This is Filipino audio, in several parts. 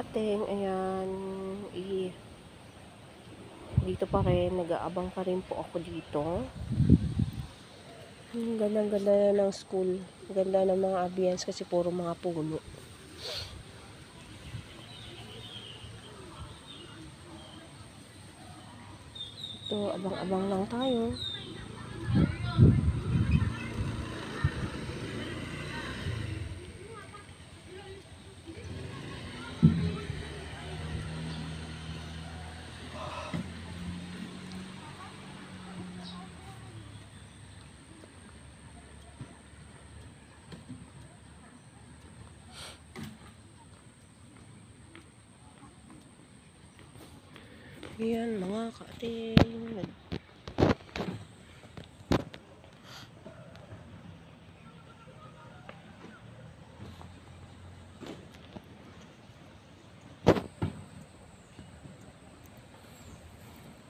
kaating, ayan, dito pa rin, nag-aabang pa rin po ako dito. Ganda-ganda na ng school, ganda ng mga ambience kasi puro mga puno. Ito, abang-abang lang tayo. Ayan mga kaating.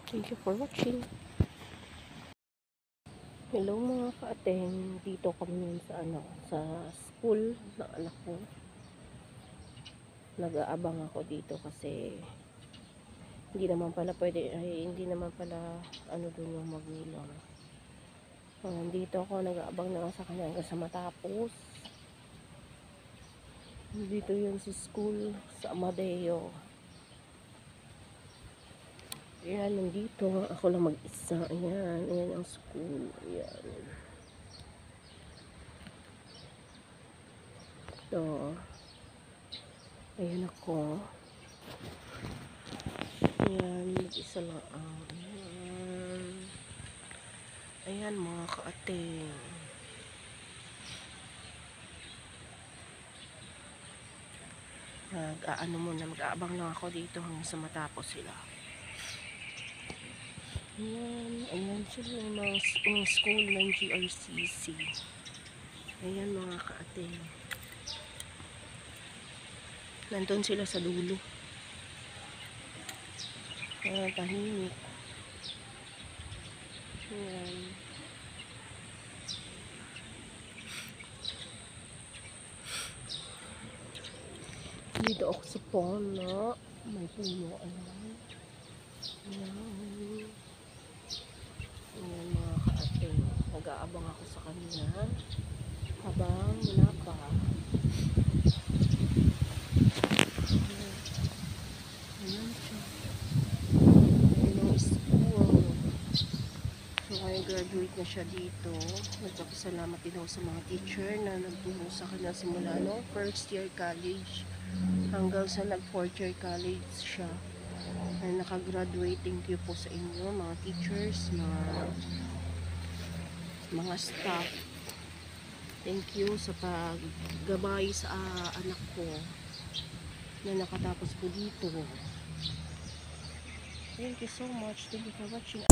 Thank you for watching. Hello mga kaating. Dito kami sa sa school ng anak ko. Nag-aabang ako dito kasi hindi naman pala doon yung magulang. Dito ako nag-aabang na sa kanya hanggang sa matapos. Dito yun sa school sa Amadeo. Ayan, nandito ako lang mag-isa. Ayan, ayan ang school. Ayan. Ito. Ayan ako. Ayan, mag-isa lang. Ayan. Ayan mga kaating. Mag-aabang lang ako dito hanggang sa matapos sila. Ayan sila yung school ng GRCC. Ayan mga kaating. Nandun sila sa dulo. Ayan, tahimik. Ayan. Dito ako sa puno. May puno. Ayan. Ayan. Ayan mga kaating. Nag-aabang ako sa kanila habang wala pa. Ayan siya. Ayan ang school. So, ay graduate na siya dito. Nagpapasalamat din ako sa mga teacher na nagturo sa kanya simula first year college hanggang sa fourth year college siya. Ay nakagraduate. Thank you po sa inyo mga teachers, mga staff. Thank you sa paggabay sa anak ko na nakatapos po dito. Thank you so much. Thank you for watching.